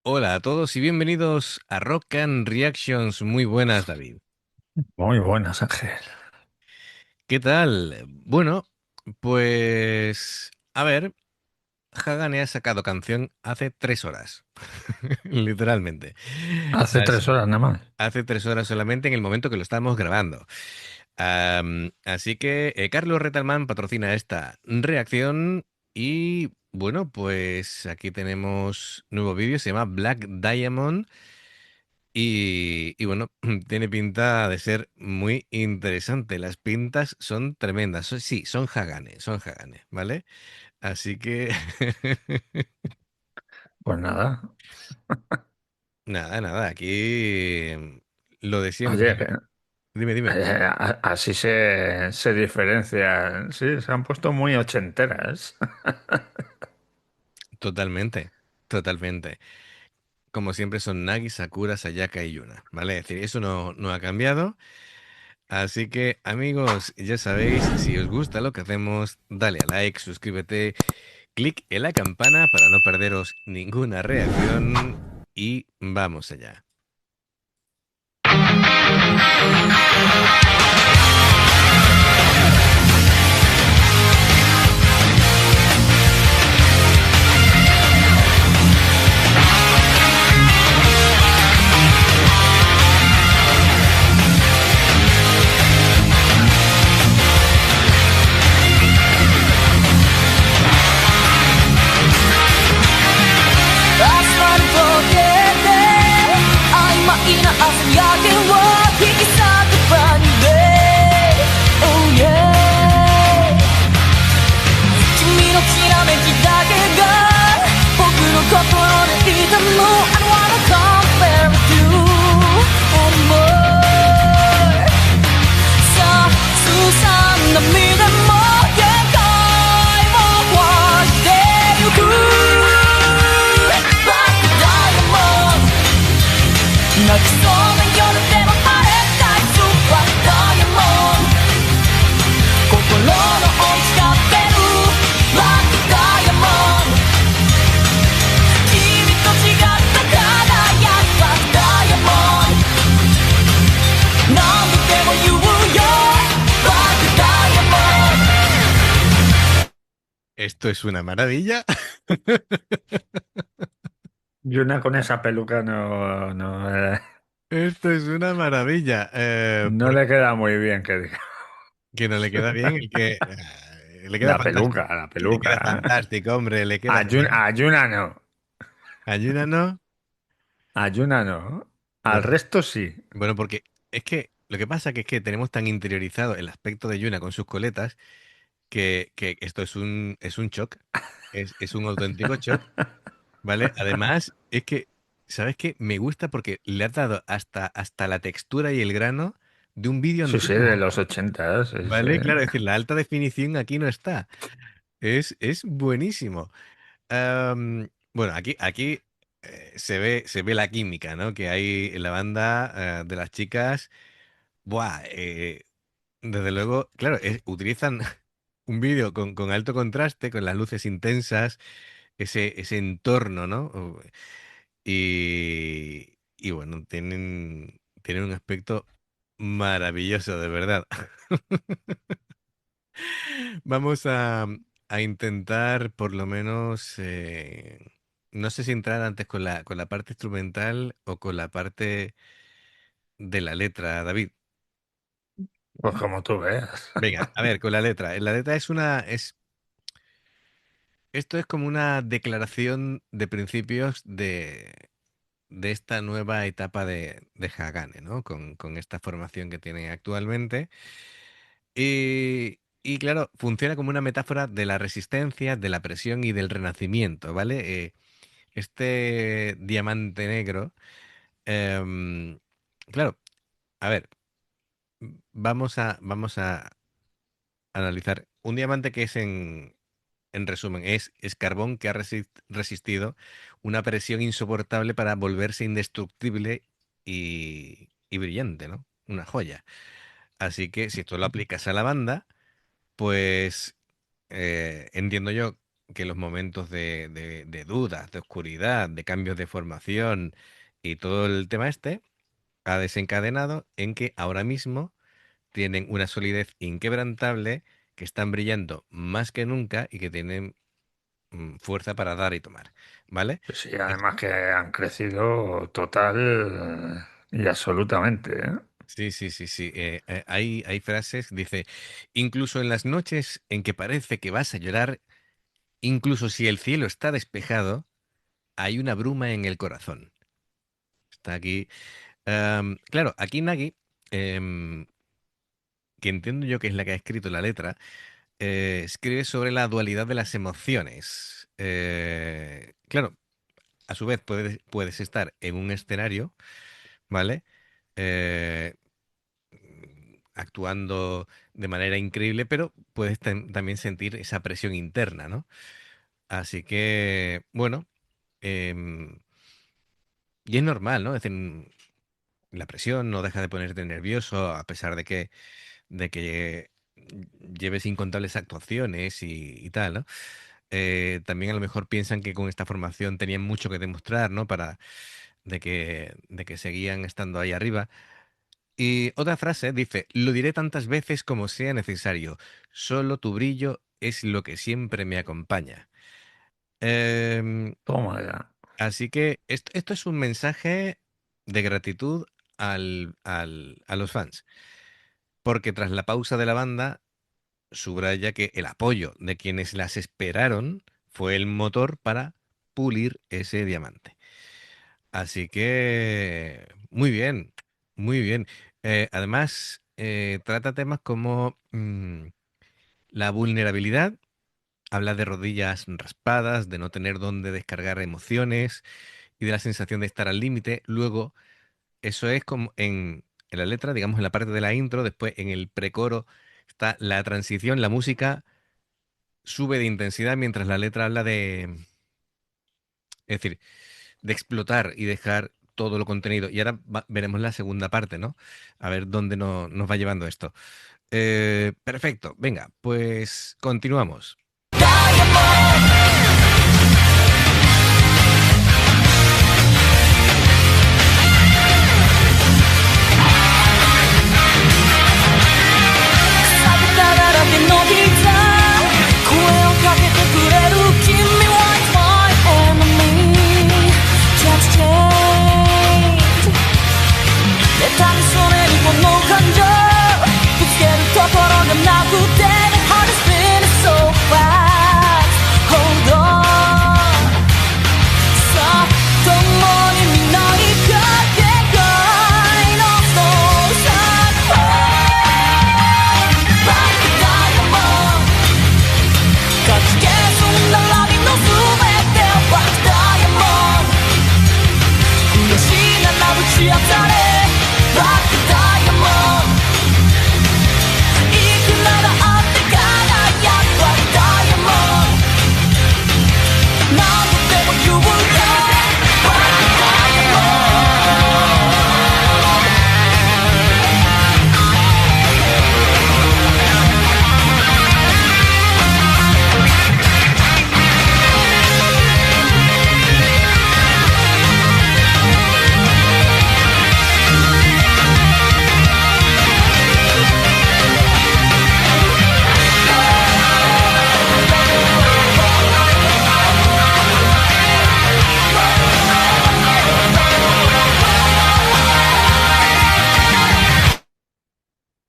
Hola a todos y bienvenidos a Rock and Reactions. Muy buenas, David. Muy buenas, Ángel. ¿Qué tal? Bueno, pues a ver, Hagane ha sacado canción hace 3 horas, literalmente. Hace Así- 3 horas nada más. Hace 3 horas solamente en el momento que lo estamos grabando. Así que Carlos Retalman patrocina esta reacción y bueno, pues aquí tenemos nuevo vídeo, se llama Black Diamond. Y bueno, tiene pinta de ser muy interesante. Las pintas son tremendas. Sí, son Hagane, ¿vale? Así que Pues nada. nada, nada, aquí lo de Oye, siempre. Dime, dime. así se diferencian. Sí, se han puesto muy ochenteras. Totalmente, totalmente. Como siempre son Nagi, Sakura, Sayaka y Yuna, ¿vale? Es decir, eso no ha cambiado. Así que amigos, ya sabéis, si os gusta lo que hacemos, dale a like, suscríbete. Clic en la campana para no perderos ninguna reacción y vamos allá. Oh yeah 君のきらめきだけが僕の心で痛む I don't wanna compare with you anymore さあすさんだ身でも限界を壊してゆく Black Diamond 泣きそうな夜でも晴れたい Super Diamond 心の音が出る Esto es una maravilla. Y una con esa peluca Esto es una maravilla. no le queda muy bien, que diga. Que no le queda bien, el que le queda fantástico. La Le queda peluca. fantástico, hombre, le queda genial. Ayuna no. Ayuda, ¿no? Ayuna no. Al Bueno, resto sí. bueno, porque es que lo que pasa que es que tenemos tan interiorizado el aspecto de Yuna con sus coletas que esto es un shock. Es un auténtico shock. ¿Vale? Además, es que, ¿sabes qué? Me gusta porque le ha dado hasta la textura y el grano de un vídeo Sí, sí, de antiguo, los 80, sí, sí. ¿vale? Claro, es decir, la alta definición aquí no está. Es buenísimo. Bueno, aquí se ve la química, ¿no? Que hay en la banda de las chicas. Buah, desde luego, claro, utilizan un vídeo con alto contraste, con las luces intensas, ese entorno, ¿no? Y bueno, tienen un aspecto maravilloso, de verdad. Vamos a intentar, por lo menos, no sé si entrar antes con la parte instrumental o con la parte de la letra, David. Pues como tú veas. Venga, a ver, con la letra. La letra esto es como una declaración de principios de esta nueva etapa de Hagane, ¿no? Con esta formación que tiene actualmente. Y claro, funciona como una metáfora de la resistencia, de la presión y del renacimiento, ¿vale? Este diamante negro, em, claro, a ver, vamos a analizar. Un diamante que es en resumen, es carbón que ha resistido una presión insoportable para volverse indestructible y brillante, ¿no? Una joya. Así que si esto lo aplicas a la banda, pues entiendo yo. que los momentos de dudas, de oscuridad, de cambios de formación y todo el tema este ha desencadenado en que ahora mismo tienen una solidez inquebrantable, que están brillando más que nunca y que tienen fuerza para dar y tomar, ¿vale? Sí, Eh, además que han crecido total y absolutamente, ¿eh? Sí, sí, sí, sí. Hay frases, dice, incluso en las noches en que parece que vas a llorar, incluso si el cielo está despejado, hay una bruma en el corazón. Está aquí. Claro, aquí Nagi, em, que entiendo yo que es la que ha escrito la letra, escribe sobre la dualidad de las emociones. Claro, a su vez puedes estar en un escenario, ¿vale? Eh, actuando de manera increíble, pero puedes también sentir esa presión interna, ¿no? Así que, bueno, em, y es normal, ¿no? Es decir, la presión no deja de ponerte nervioso a pesar de que lleves incontables actuaciones y tal, ¿no? También a lo mejor piensan que con esta formación tenían mucho que demostrar, ¿no? De que seguían estando ahí arriba. Y otra frase dice, lo diré tantas veces como sea necesario, solo tu brillo es lo que siempre me acompaña. Em, Toma ya. Así que esto es un mensaje de gratitud a los fans, porque tras la pausa de la banda, subraya que el apoyo de quienes las esperaron fue el motor para pulir ese diamante. Así que, muy bien, muy bien. Además, trata temas como la vulnerabilidad, habla de rodillas raspadas, de no tener dónde descargar emociones y de la sensación de estar al límite. Luego, eso es como en la letra, digamos, en la parte de la intro, después en el precoro está la transición, la música sube de intensidad mientras la letra habla es decir, de explotar y dejar todo lo contenido. Y ahora veremos la segunda parte, ¿no? A ver dónde nos va llevando esto. Perfecto, venga, pues continuamos. Hold on さあ共に未来かけがいの操作 Like a diamond かき消すんだラビの全て Like diamond 悔しいなら打ち当たれ Like a diamond いくらだって輝く Like diamond 何度でも You will go Like a diamond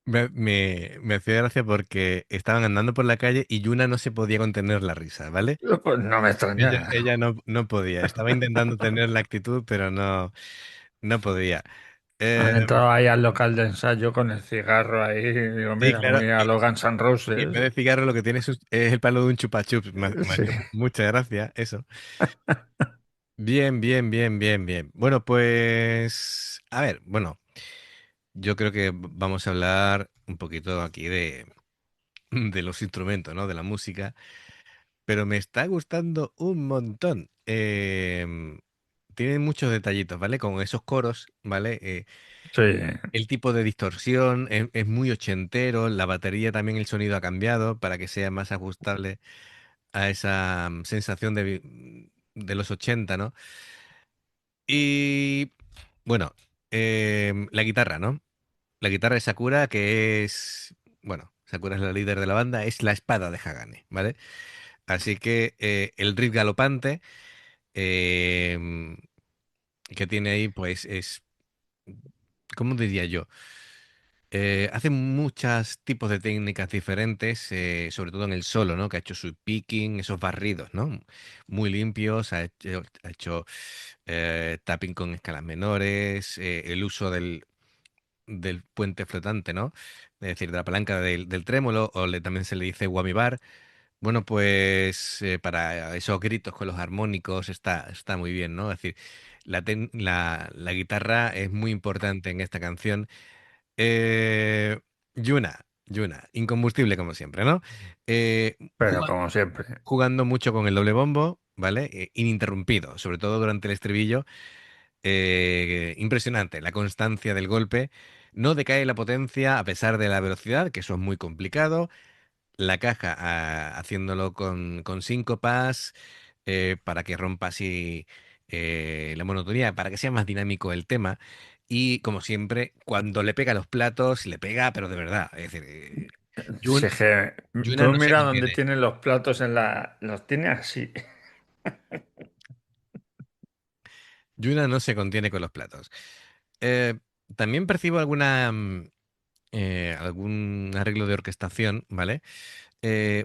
Me hacía gracia porque estaban andando por la calle y Yuna no se podía contener la risa, ¿vale? Pues no me Ella, extraña. ella no podía. Estaba intentando tener la actitud, pero no podía. Han Eh, entrado ahí al local de ensayo con el cigarro ahí. Digo, sí, mira, claro. muy a los Guns N' Y en Roses. vez de cigarro lo que tiene es el palo de un chupa chups. Me ha Sí. hecho mucha gracia eso. Bien, bien, bien, bien, bien. Bueno, pues, a ver, bueno, yo creo que vamos a hablar un poquito aquí de los instrumentos, ¿no? De la música, pero me está gustando un montón. Tiene muchos detallitos, ¿vale? Con esos coros, ¿vale? Sí. El tipo de distorsión es muy ochentero, la batería también el sonido ha cambiado para que sea más ajustable a esa sensación de los 80, ¿no? Y bueno, la guitarra, ¿no? La guitarra de Sakura, que es, bueno, Sakura es la líder de la banda, es la espada de Hagane, ¿vale? Así que el riff galopante em, que tiene ahí, pues es, ¿cómo diría yo? Hace muchos tipos de técnicas diferentes, sobre todo en el solo, ¿no? Que ha hecho su picking, esos barridos, ¿no? Muy limpios, ha hecho tapping con escalas menores, el uso del puente flotante, ¿no? Es decir, de la palanca del trémolo, o también se le dice whammy bar. Bueno, pues para esos gritos con los armónicos está muy bien, ¿no? Es decir, la guitarra es muy importante en esta canción. Eh, Yuna, incombustible como siempre, ¿no? Eh, Pero juga- como siempre. Jugando mucho con el doble bombo, ¿vale? Ininterrumpido, sobre todo durante el estribillo. Impresionante, la constancia del golpe. No decae la potencia a pesar de la velocidad, que eso es muy complicado. La caja haciéndolo con síncopas para que rompa así la monotonía, para que sea más dinámico el tema. Y como siempre, cuando le pega a los platos, le pega, pero de verdad. Es decir, Si es que Yuna tú no se mira dónde contiene. tienen los platos en la... Los tiene así. Yuna no se contiene con los platos. Eh, También percibo algún arreglo de orquestación, ¿vale?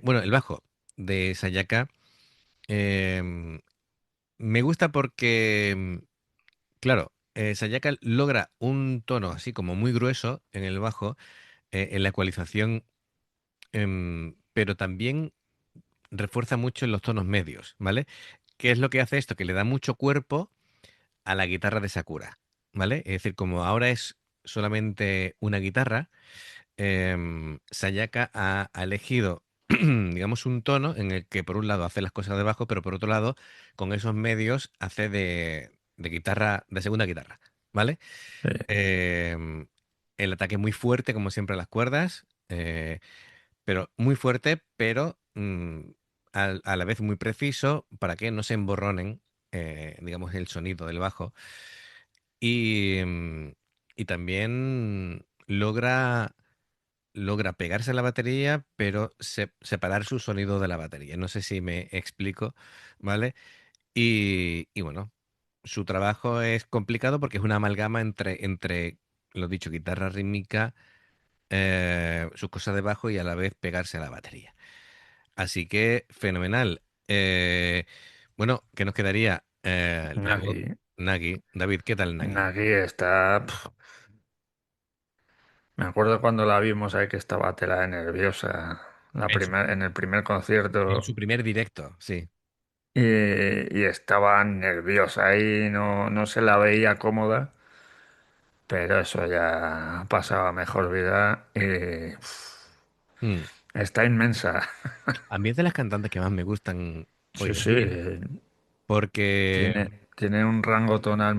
Bueno, el bajo de Sayaka em, me gusta porque claro, Sayaka logra un tono así como muy grueso en el bajo, en la ecualización, pero también refuerza mucho en los tonos medios, ¿vale? ¿Qué es lo que hace esto? Que le da mucho cuerpo a la guitarra de Sakura, ¿vale? Es decir, como ahora es solamente una guitarra, Sayaka ha elegido, digamos, un tono en el que por un lado hace las cosas de bajo, pero por otro lado, con esos medios hace de guitarra, de segunda guitarra, ¿vale? Sí. Em, el ataque muy fuerte, como siempre, a las cuerdas, pero muy fuerte, pero a la vez muy preciso para que no se emborronen, digamos, el sonido del bajo. Y también logra pegarse a la batería, pero separar su sonido de la batería. No sé si me explico, ¿vale? Y bueno, su trabajo es complicado porque es una amalgama entre lo dicho, guitarra rítmica, sus cosas de bajo y a la vez pegarse a la batería. Así que fenomenal. Bueno, ¿qué nos quedaría? La voz, Aquí. Nagi. David, ¿qué tal Nagi? Aquí está. Me acuerdo cuando la vimos ahí que estaba tela de nerviosa En su, en el primer en concierto su primer directo, sí. y estaba nerviosa y no se la veía cómoda, pero eso ya pasaba a mejor vida y Mm. está inmensa. A mí es de las cantantes que más me gustan hoy Sí, en sí, día, porque tiene un rango tonal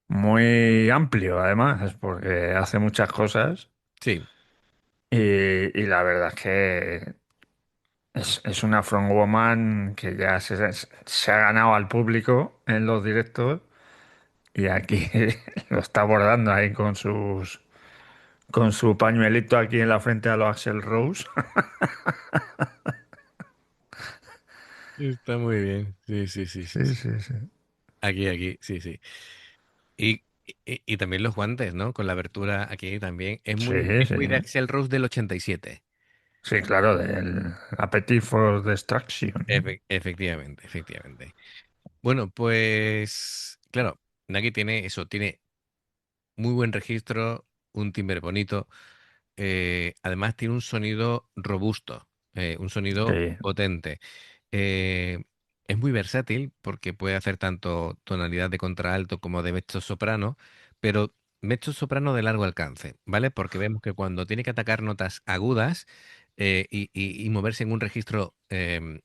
muy amplio además, porque hace muchas cosas sí, y la verdad es que es una frontwoman que ya se ha ganado al público en los directos y aquí lo está abordando ahí con su pañuelito aquí en la frente a los Axl Rose. está muy bien. Sí, sí, sí, sí, Sí, sí. sí, sí. Aquí, sí, sí. Y también los guantes, ¿no? Con la abertura aquí también. Sí, Es sí. muy de Axl Rose del 87. Sí, claro, del Appetite for Destruction. Efectivamente, efectivamente. Bueno, pues claro, Nagi tiene eso, tiene muy buen registro, un timbre bonito. Además tiene un sonido robusto, un sonido Sí, potente. Eh, es muy versátil porque puede hacer tanto tonalidad de contralto como de mezzo soprano, pero mezzo soprano de largo alcance, ¿vale? Porque vemos que cuando tiene que atacar notas agudas y moverse en un registro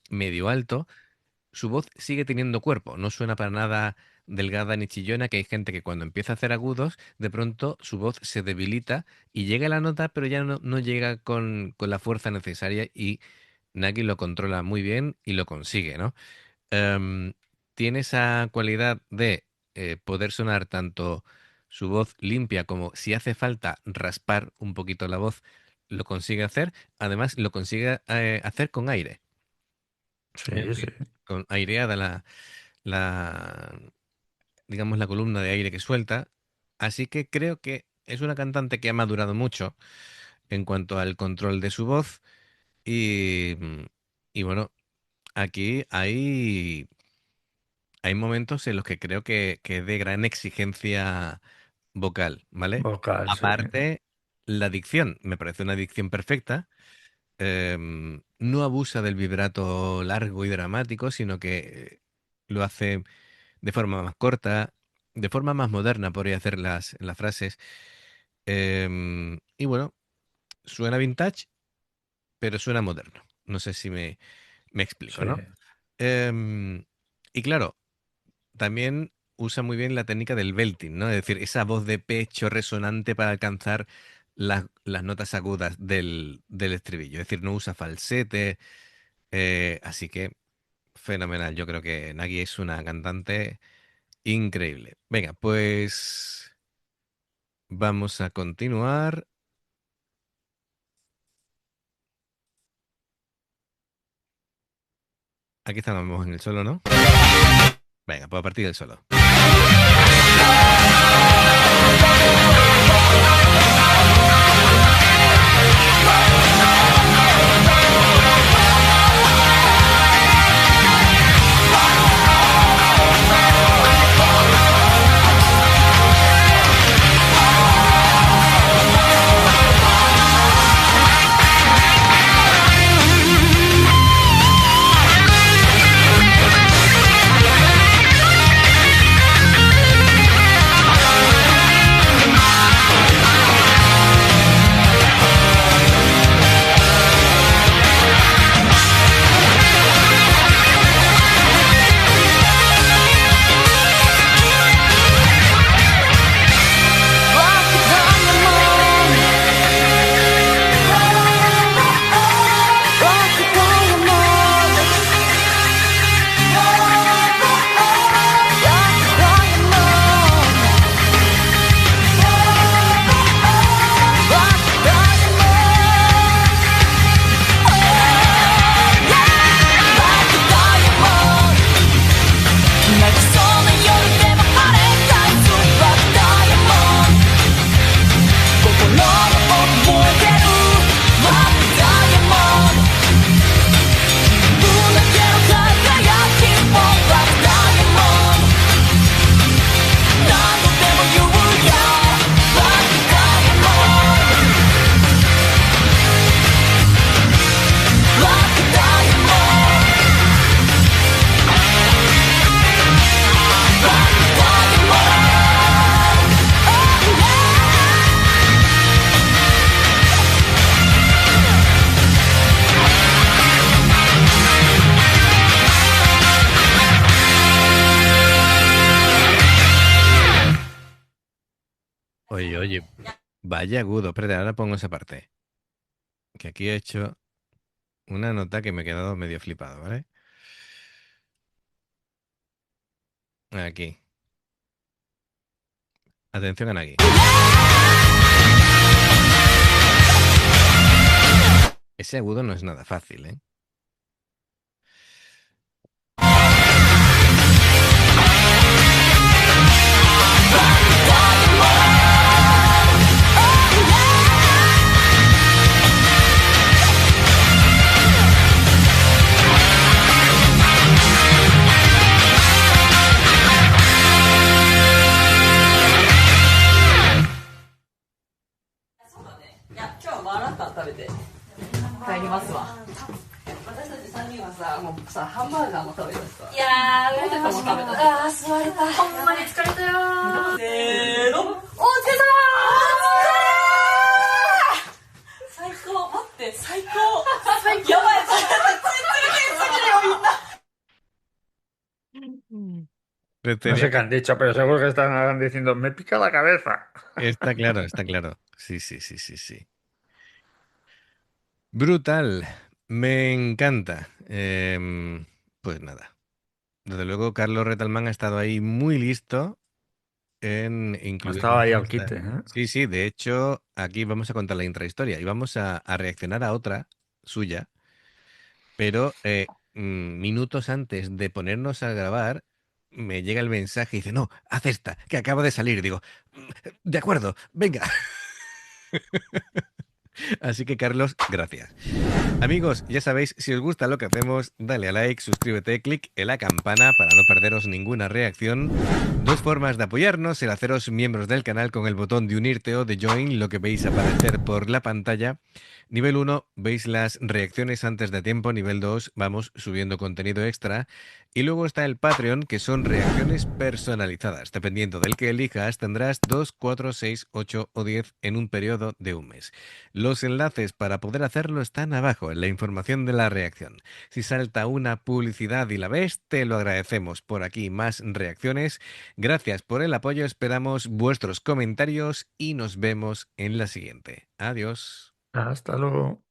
medio alto, su voz sigue teniendo cuerpo, no suena para nada delgada ni chillona, que hay gente que cuando empieza a hacer agudos, de pronto su voz se debilita y llega a la nota, pero ya no llega con la fuerza necesaria y Nagi lo controla muy bien y lo consigue, ¿no? Em, Tiene esa cualidad de poder sonar tanto su voz limpia como si hace falta raspar un poquito la voz, lo consigue hacer. Además, lo consigue hacer con aire. Es Sí, sí. decir, con aireada la, digamos, la columna de aire que suelta. Así que creo que es una cantante que ha madurado mucho en cuanto al control de su voz. Y, y bueno, aquí hay momentos en los que creo que es de gran exigencia vocal, ¿vale? Vocal, sí. Aparte, la dicción, me parece una dicción perfecta. No abusa del vibrato largo y dramático, sino que lo hace de forma más corta, de forma más moderna, podría hacer las frases. Y bueno, suena vintage, pero suena moderno. No sé si me explico, Sí, ¿no? Em, y claro, también usa muy bien la técnica del belting, ¿no? Es decir, esa voz de pecho resonante para alcanzar las notas agudas del estribillo. Es decir, no usa falsete. Así que fenomenal. Yo creo que Nagi es una cantante increíble. Venga, pues vamos a continuar. Aquí estamos en el solo, ¿no? Venga, pues a partir del solo. Oye, oye, vaya agudo. Espérate, ahora pongo esa parte. Que aquí he hecho una nota que me he quedado medio flipado, ¿vale? Aquí. Atención a Nagi. Ese agudo no es nada fácil, ¿eh? Pero no sé tenía qué que- han dicho, pero seguro que están diciendo, me pica la cabeza. Está claro, está claro. Sí, sí, sí, sí, sí. Brutal. Me encanta. Pues nada. Desde luego, Carlos Retalmán ha estado ahí muy listo en Estaba ahí incluirnos al esta. quite, ¿eh? Sí, sí, de hecho, aquí vamos a contar la intrahistoria y vamos a reaccionar a otra suya, pero minutos antes de ponernos a grabar, me llega el mensaje y dice, no, haz esta, que acabo de salir. Digo, de acuerdo, venga. Así que, Carlos, gracias. Amigos, ya sabéis, si os gusta lo que hacemos, dale a like, suscríbete, clic en la campana para no perderos ninguna reacción. Dos formas de apoyarnos, el haceros miembros del canal con el botón de unirte o de join, lo que veis aparecer por la pantalla. Nivel 1, veis las reacciones antes de tiempo. Nivel 2, vamos subiendo contenido extra. Y luego está el Patreon, que son reacciones personalizadas. Dependiendo del que elijas, tendrás 2, 4, 6, 8 o 10 en un periodo de un mes. Los enlaces para poder hacerlo están abajo en la información de la reacción. Si salta una publicidad y la ves, te lo agradecemos. Por aquí más reacciones. Gracias por el apoyo, esperamos vuestros comentarios y nos vemos en la siguiente. Adiós. Hasta luego.